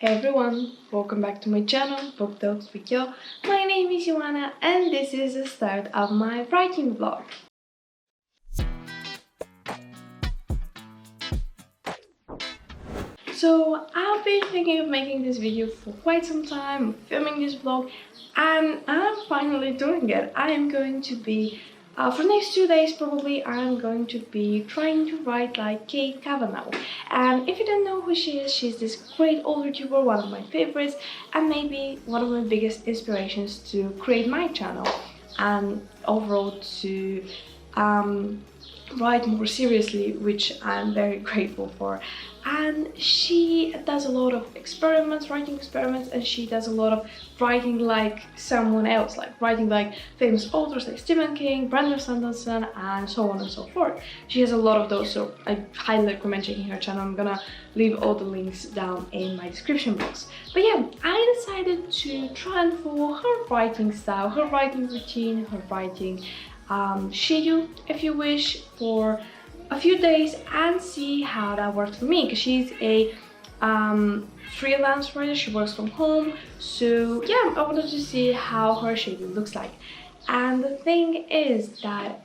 Hey everyone, welcome back to my channel, Book Talks with Yo. My name is Yoanna and this is the start of my writing vlog. So I've been thinking of making this video for quite some time, filming this vlog, and I'm finally doing it. I am going to be, for the next 2 days probably, I'm going to be trying to write like Kate Cavanaugh. And if you don't know who she is, she's this great older tuber, one of my favorites, and maybe one of my biggest inspirations to create my channel and overall to write more seriously, which I'm very grateful for. And she does a lot of experiments, writing experiments, and she does a lot of writing like someone else, like writing like famous authors like Stephen King, Brandon Sanderson, and so on and so forth. She has a lot of those, so I highly recommend checking her channel. I'm gonna leave all the links down in my description box. But yeah, I decided to try and follow her writing style, her writing routine, her writing schedule, if you wish, for a few days and see how that works for me, because she's a freelance writer. She works from home, so yeah, I wanted to see how her schedule looks like. And the thing is that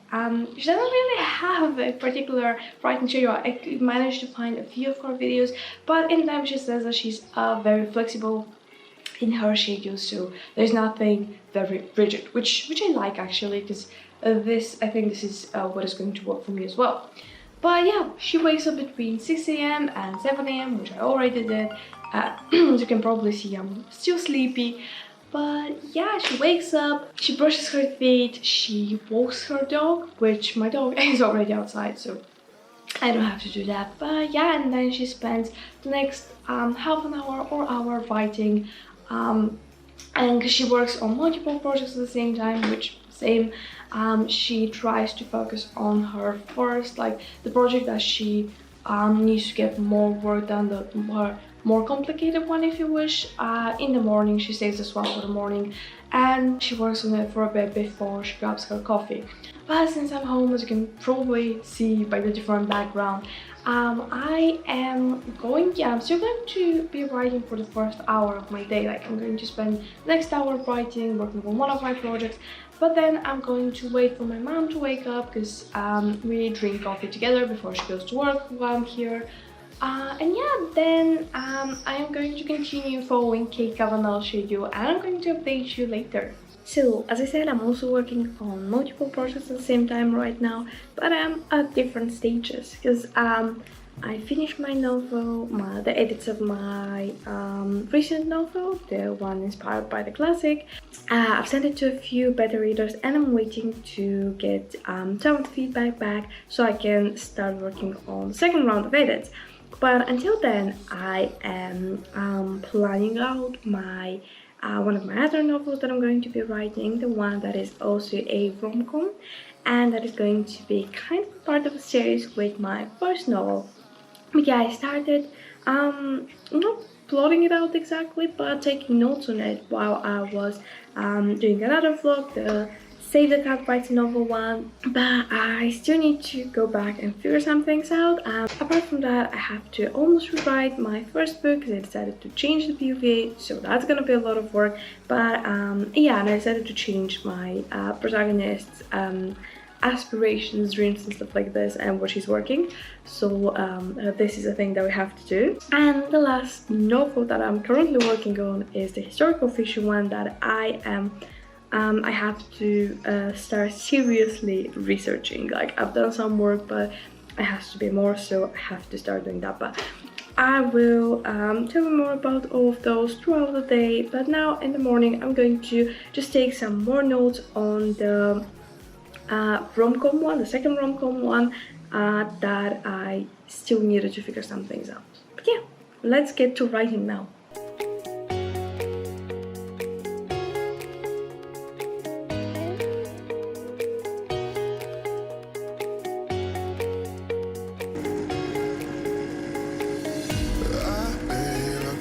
she doesn't really have a particular writing schedule. I managed to find a few of her videos, but in them she says that she's very flexible in her schedule, so there's nothing very rigid, which I like actually, because I think this is what is going to work for me as well. But yeah, she wakes up between 6 a.m. and 7 a.m, which I already did. As you can probably see, I'm still sleepy. But yeah, she wakes up, she brushes her teeth, she walks her dog, which my dog is already outside, so I don't have to do that. But yeah, and then she spends the next half an hour or hour writing. And because she works on multiple projects at the same time, which same, she tries to focus on her first, like the project that she needs to get more work done, the more complicated one, if you wish, in the morning. She saves this one for the morning and she works on it for a bit before she grabs her coffee. But since I'm home, as you can probably see by the different background, I'm still going to be writing for the first hour of my day. Like, I'm going to spend the next hour writing, working on one of my projects, but then I'm going to wait for my mom to wake up, because we drink coffee together before she goes to work while I'm here. And yeah, then I am going to continue following Kate Cavanaugh's schedule, and I'm going to update you later. So, as I said, I'm also working on multiple projects at the same time right now, but I'm at different stages, because I finished my novel, the edits of my recent novel, the one inspired by the classic. I've sent it to a few beta readers and I'm waiting to get some of the feedback back so I can start working on the second round of edits. But until then, I am planning out my one of my other novels that I'm going to be writing, the one that is also a rom-com, and that is going to be kind of part of a series with my first novel. But yeah, I started not plotting it out exactly, but taking notes on it while I was doing another vlog, the Save the Cat Writes Novel one, but I still need to go back and figure some things out. Apart from that, I have to almost rewrite my first book because I decided to change the POV, so that's gonna be a lot of work. But yeah, and I decided to change my protagonist's aspirations, dreams and stuff like this, and where she's working. So this is a thing that we have to do. And the last novel that I'm currently working on is the historical fiction one that I have to start seriously researching. Like, I've done some work, but it has to be more, so I have to start doing that. But I will tell you more about all of those throughout the day. But now in the morning, I'm going to just take some more notes on the rom-com one, the second rom-com one, that I still needed to figure some things out. But yeah, let's get to writing now.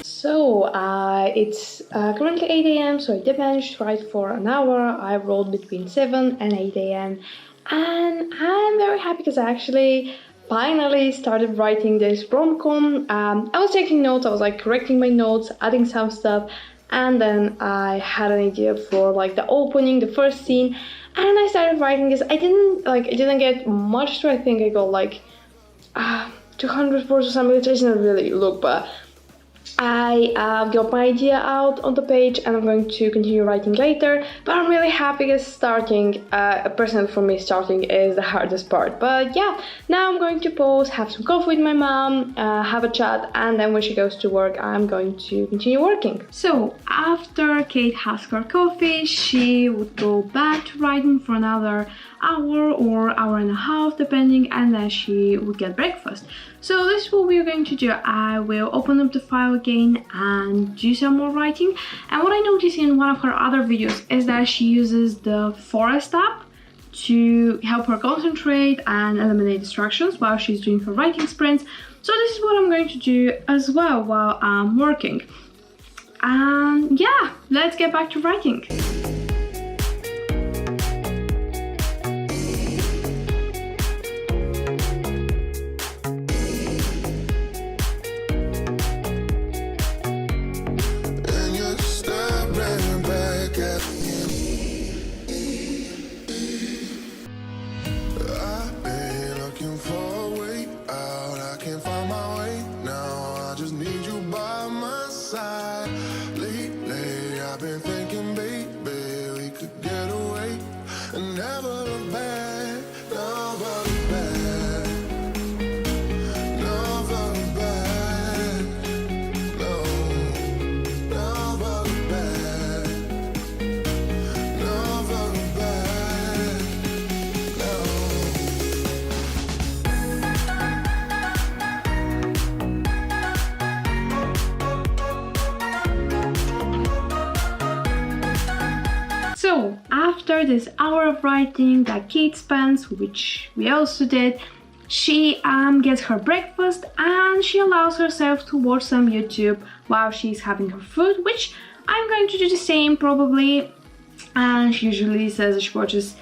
So it's currently 8 a.m, so I did manage to write for an hour. I wrote between 7 and 8 a.m. and I'm very happy because I actually finally started writing this rom-com. I was taking notes, I was like correcting my notes, adding some stuff, and then I had an idea for like the opening, the first scene, and I started writing this. I didn't get much through. I think I got like 200 words or something, which I didn't really look, but I got my idea out on the page and I'm going to continue writing later, but I'm really happy because starting, personally for me, starting is the hardest part. But yeah, now I'm going to pause, have some coffee with my mom, have a chat, and then when she goes to work, I'm going to continue working. So after Kate has her coffee, she would go back to writing for another hour or hour and a half depending, and then she would get breakfast. So this is what we're going to do. I will open up the file again and do some more writing. And what I noticed in one of her other videos is that she uses the Forest app to help her concentrate and eliminate distractions while she's doing her writing sprints. So this is what I'm going to do as well while I'm working. And yeah, let's get back to writing. So after this hour of writing that Kate spends, which we also did, she gets her breakfast and she allows herself to watch some YouTube while she's having her food, which I'm going to do the same probably. And she usually says that she watches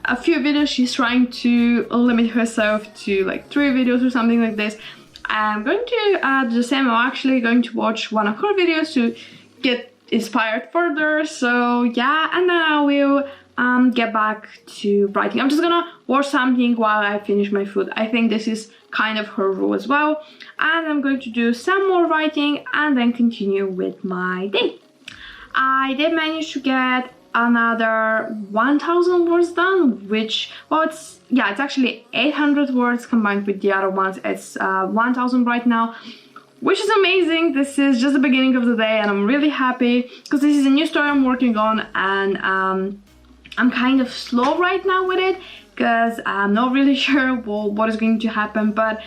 a few videos. She's trying to limit herself to like 3 videos or something like this. I'm going to do the same. I'm actually going to watch one of her videos to get inspired further. So yeah, and then I will get back to writing. I'm just gonna watch something while I finish my food. I think this is kind of her rule as well. And I'm going to do some more writing and then continue with my day. I did manage to get another 1000 words done, which, well, it's actually 800 words combined with the other ones. It's 1000 right now, which is amazing. This is just the beginning of the day and I'm really happy because this is a new story I'm working on, and I'm kind of slow right now with it because I'm not really sure what is going to happen, but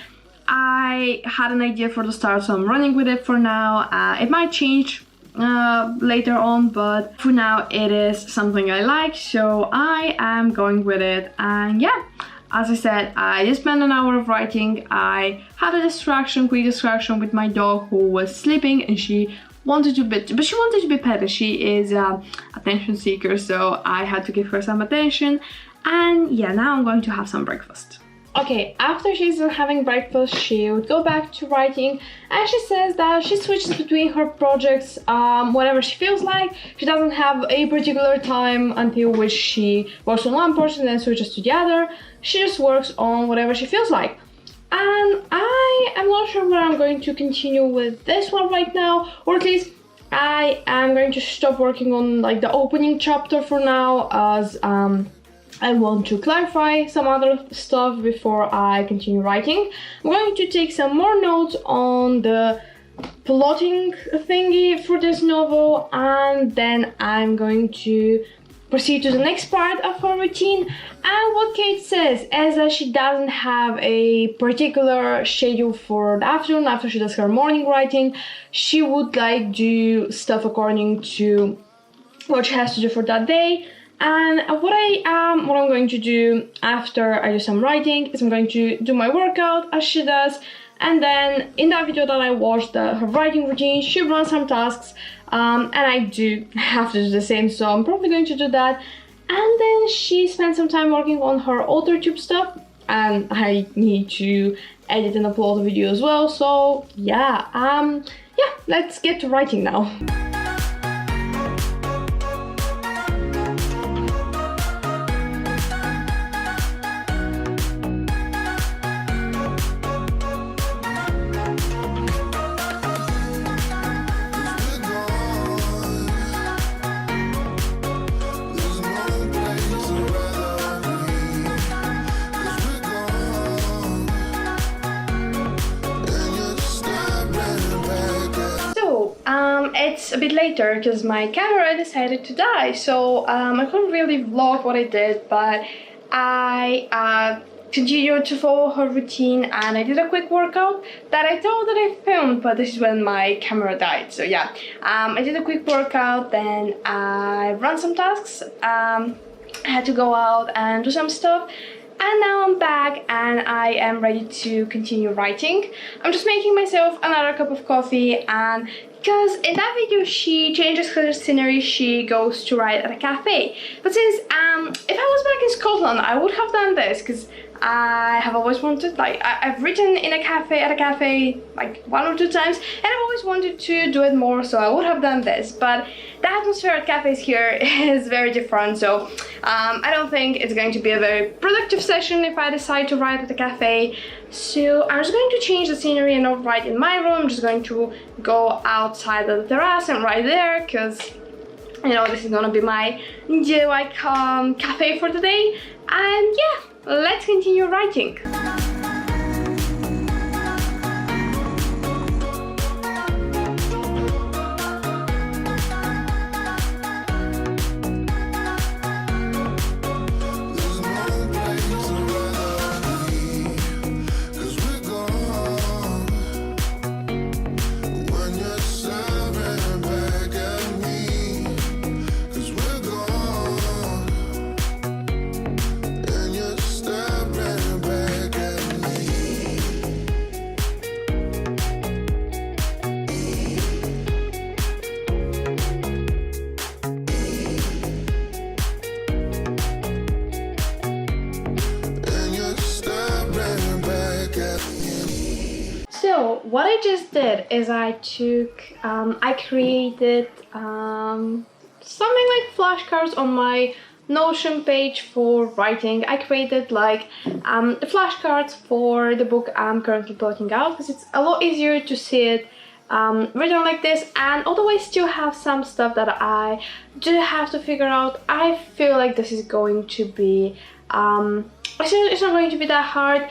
I had an idea for the start, so I'm running with it for now. It might change later on, but for now it is something I like, so I am going with it. And yeah, as I said, I just spent an hour of writing. I had a quick distraction with my dog who was sleeping, and she wanted to be petted. She is an attention seeker, so I had to give her some attention. And yeah, now I'm going to have some breakfast. Okay, after she's done having breakfast, she would go back to writing, and she says that she switches between her projects whenever she feels like. She doesn't have a particular time until which she works on one project and then switches to the other. She just works on whatever she feels like. And I am not sure where I'm going to continue with this one right now, or at least I am going to stop working on like the opening chapter for now, as I want to clarify some other stuff before I continue writing. I'm going to take some more notes on the plotting thingy for this novel, and then I'm going to proceed to the next part of her routine. And what Kate says is that she doesn't have a particular schedule for the afternoon. After she does her morning writing, she would like do stuff according to what she has to do for that day. And what I'm going to do after I do some writing is I'm going to do my workout as she does, and then in that video that I watched, her writing routine, she runs some tasks, and I do have to do the same, so I'm probably going to do that. And then she spends some time working on her authortube stuff. and I need to edit and upload a video as well. So yeah, let's get to writing now. It's a bit later because my camera decided to die, so I couldn't really vlog what I did, but I continued to follow her routine and I did a quick workout that I thought that I filmed, but this is when my camera died. So yeah, I did a quick workout, then I ran some tasks, I had to go out and do some stuff. And now I'm back and I am ready to continue writing. I'm just making myself another cup of coffee, and because in that video she changes her scenery, she goes to write at a cafe. But since if I was back in Scotland, I would have done this because I have always wanted, like, I've written in a cafe, at a cafe like 1 or 2 times, and I've always wanted to do it more, so I would have done this. But the atmosphere at cafes here is very different, so I don't think it's going to be a very productive session if I decide to write at a cafe. So I'm just going to change the scenery and not write in my room. I'm just going to go outside the terrace and write there, because you know this is gonna be my cafe for the day. And yeah, let's continue writing. So what I just did is I created something like flashcards on my Notion page for writing. I created like the flashcards for the book I'm currently plotting out, because it's a lot easier to see it written like this. And although I still have some stuff that I do have to figure out, I feel like this is going to be it's not going to be that hard.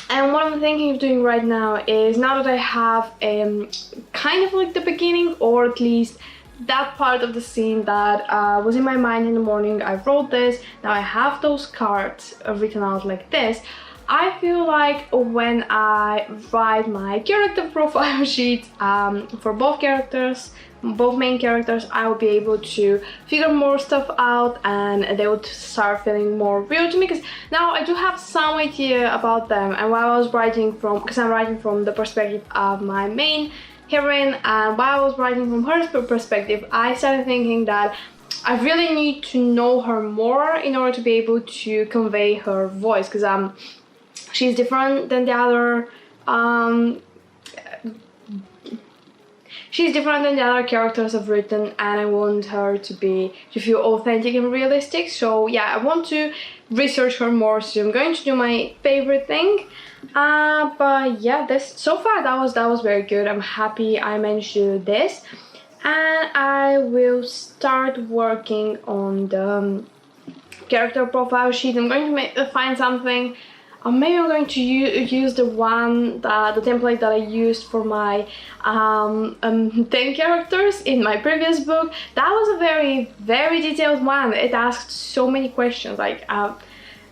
And what I'm thinking of doing right now is, now that I have kind of like the beginning, or at least that part of the scene that was in my mind in the morning, I wrote this, now I have those cards written out like this. I feel like when I write my character profile sheets for both main characters, I will be able to figure more stuff out and they would start feeling more real to me, because now I do have some idea about them. And while I was writing because I'm writing from the perspective of my main heroine, and while I was writing from her perspective, I started thinking that I really need to know her more in order to be able to convey her voice, because she's different than the other characters I've written, and I want her to feel authentic and realistic. So yeah, I want to research her more, so I'm going to do my favorite thing. But yeah, so far that was very good. I'm happy I managed to do this, and I will start working on the character profile sheet. I'm going to find something. Maybe I'm going to use the template that I used for my 10 characters in my previous book. That was a very, very detailed one. It asked so many questions, like I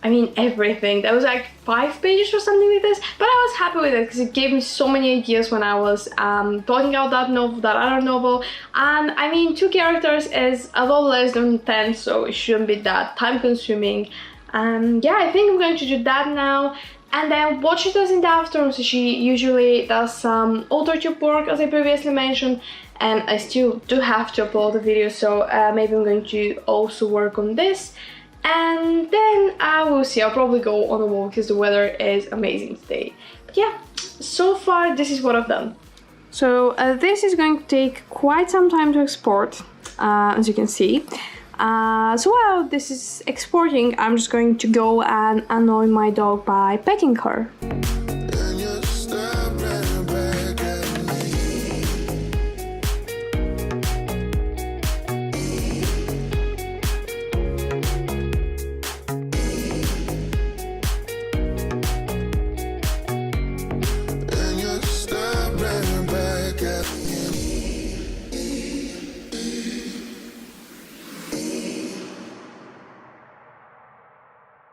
mean everything. That was like 5 pages or something like this, but I was happy with it because it gave me so many ideas when I was plotting out that other novel. And I mean, 2 characters is a lot less than 10, so it shouldn't be that time consuming. Yeah, I think I'm going to do that now. And then what she does in the afternoon, so she usually does some authortube work, as I previously mentioned, and I still do have to upload a video, so maybe I'm going to also work on this. And then I will see, I'll probably go on a walk because the weather is amazing today. But yeah, so far this is what I've done. So this is going to take quite some time to export, as you can see. So while this is exporting, I'm just going to go and annoy my dog by petting her.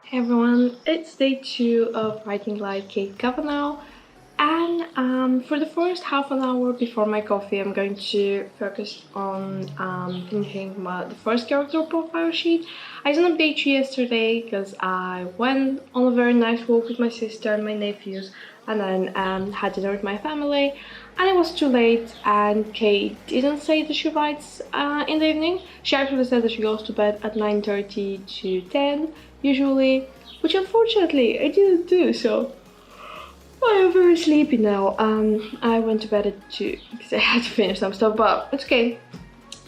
Hey everyone, it's day 2 of writing like Kate Cavanaugh, and for the first half an hour before my coffee I'm going to focus on finishing the first character profile sheet. I didn't update you yesterday because I went on a very nice walk with my sister and my nephews, and then had dinner with my family, and it was too late, and Kate didn't say that she writes in the evening. She actually said that she goes to bed at 9:30 to 10 usually, which unfortunately I didn't do, so I am very sleepy now. I went to bed at 2 because I had to finish some stuff, but it's okay.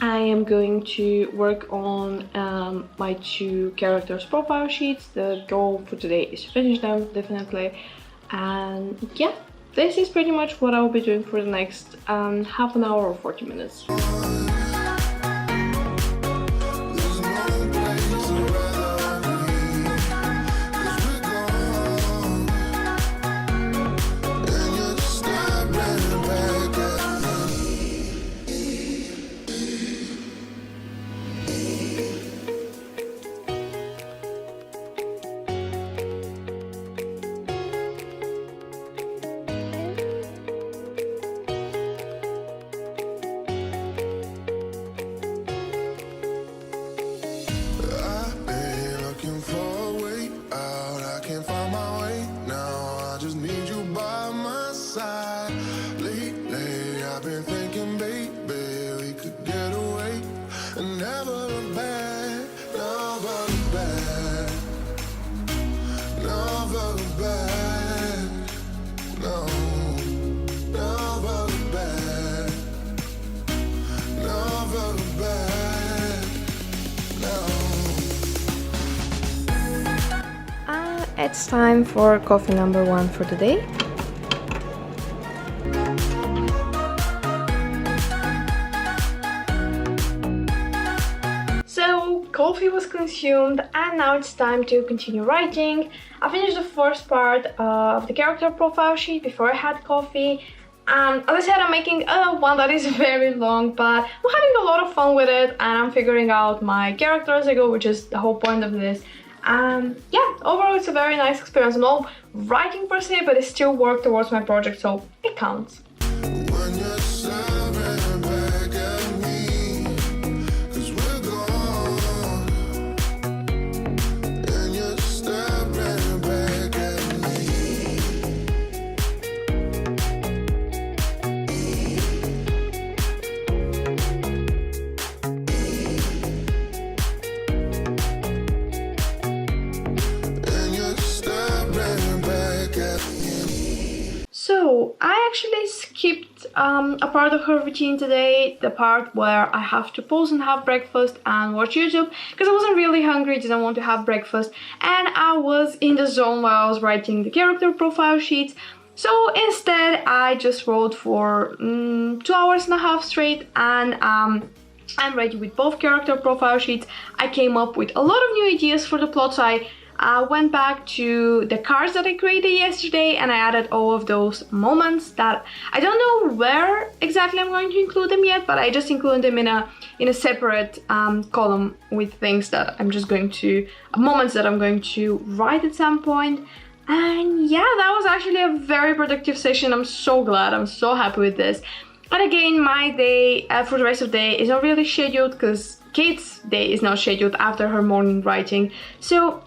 I am going to work on my 2 characters profile sheets. The goal for today is to finish them, definitely. And yeah, this is pretty much what I'll be doing for the next half an hour or 40 minutes. It's time for coffee number 1 for the day. So coffee was consumed, and now it's time to continue writing. I finished the first part of the character profile sheet before I had coffee. As I said, I'm making one that is very long, but I'm having a lot of fun with it, and I'm figuring out my character as I go, which is the whole point of this. Yeah, overall it's a very nice experience. I'm not writing per se, but it's still work towards my project, so it counts. So I actually skipped a part of her routine today, the part where I have to pause and have breakfast and watch YouTube, because I wasn't really hungry, didn't want to have breakfast, and I was in the zone while I was writing the character profile sheets. So instead I just wrote for 2.5 hours straight, and I'm ready with both character profile sheets. I came up with a lot of new ideas for the plot, so I went back to the cards that I created yesterday, and I added all of those moments that I don't know where exactly I'm going to include them yet, but I just include them in a separate column with things that I'm just going to, moments that I'm going to write at some point. And yeah, that was actually a very productive session. I'm so glad, I'm so happy with this. And again, my day for the rest of the day is not really scheduled, because Kate's day is not scheduled after her morning writing. So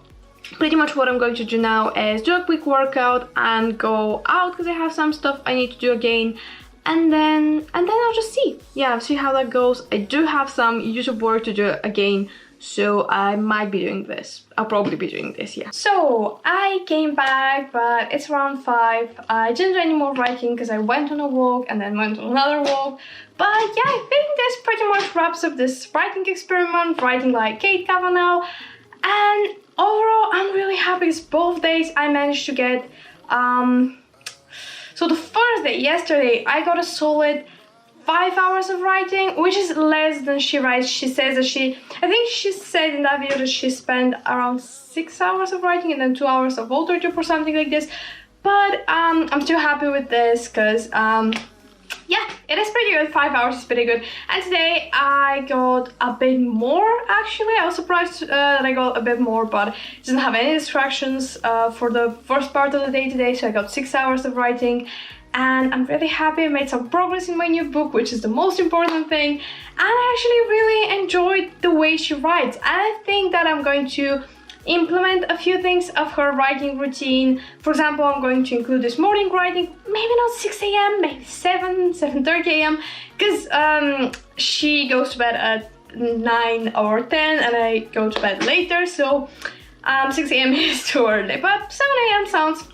pretty much what I'm going to do now is do a quick workout and go out, because I have some stuff I need to do again, and then I'll just see how that goes. I do have some YouTube work to do again, so I might be doing this. I'll probably be doing this, yeah. So I came back, but it's around 5. I didn't do any more writing because I went on a walk and then went on another walk. But yeah, I think this pretty much wraps up this writing experiment, writing like Kate Cavanaugh. And overall, I'm really happy because both days I managed to get, so the first day, yesterday, I got a solid 5 hours of writing, which is less than she writes. She says that I think she said in that video that she spent around 6 hours of writing and then 2 hours of authortube or something like this. But I'm still happy with this because, yeah, it is pretty good. 5 hours is pretty good. And today I got a bit more, actually. I was surprised that I got a bit more, but it doesn't have any distractions for the first part of the day today. So I got 6 hours of writing. And I'm really happy I made some progress in my new book, which is the most important thing. And I actually really enjoyed the way she writes. And I think that I'm going to implement a few things of her writing routine. For example, I'm going to include this morning writing, maybe not 6 a.m, maybe 7:30 a.m. because she goes to bed at 9 or 10 and I go to bed later, so 6 a.m. is too early, but 7 a.m. sounds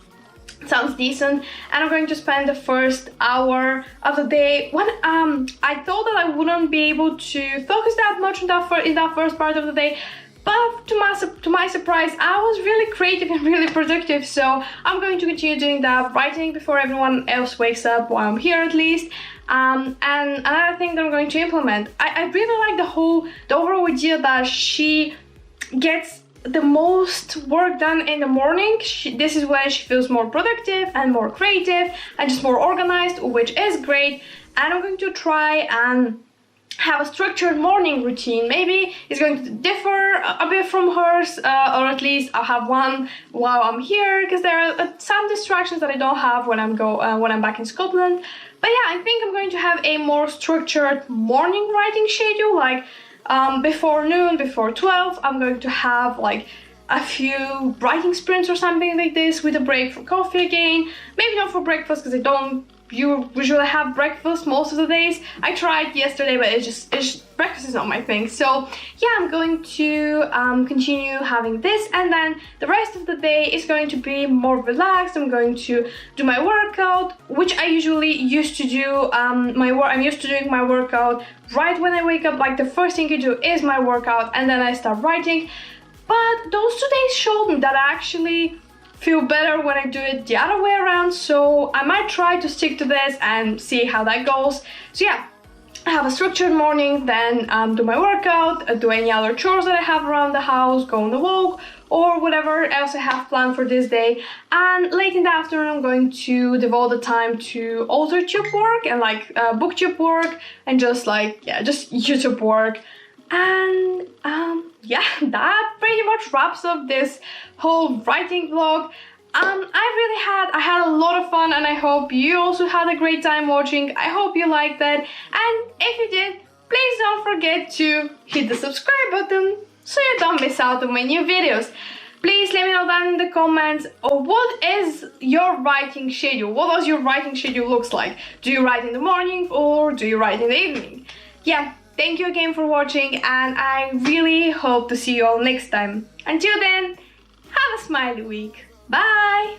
decent. And I'm going to spend the first hour of the day when I thought that I wouldn't be able to focus that much in that first part of the day, but to my surprise, I was really creative and really productive. So I'm going to continue doing that, writing before everyone else wakes up, while I'm here at least. And another thing that I'm going to implement, I really like the overall idea that she gets the most work done in the morning. This is when she feels more productive and more creative and just more organized, which is great. And I'm going to try and have a structured morning routine. Maybe it's going to differ a bit from hers, or at least I'll have one while I'm here, because there are some distractions that I don't have when I'm back in Scotland. But yeah, I think I'm going to have a more structured morning writing schedule, like before noon, before 12, I'm going to have like a few writing sprints or something like this, with a break for coffee again. Maybe not for breakfast, because I don't usually have breakfast most of the days. I tried yesterday, but breakfast is not my thing. So yeah, I'm going to continue having this, and then the rest of the day is going to be more relaxed. I'm going to do my workout, which I usually used to do. I'm used to doing my workout right when I wake up. Like, the first thing you do is my workout, and then I start writing. But those 2 days showed me that I actually feel better when I do it the other way around, so I might try to stick to this and see how that goes. So yeah, I have a structured morning, then do my workout, do any other chores that I have around the house, go on the walk, or whatever else I have planned for this day. And late in the afternoon, I'm going to devote the time to authortube work and like booktube work, and just YouTube work. And yeah, that pretty much wraps up this whole writing vlog. I had a lot of fun, and I hope you also had a great time watching. I hope you liked that, and if you did, please don't forget to hit the subscribe button so you don't miss out on my new videos. Please let me know down in the comments, what is your writing schedule? What does your writing schedule looks like? Do you write in the morning or do you write in the evening? Yeah. Thank you again for watching, and I really hope to see you all next time. Until then, have a smiley week. Bye!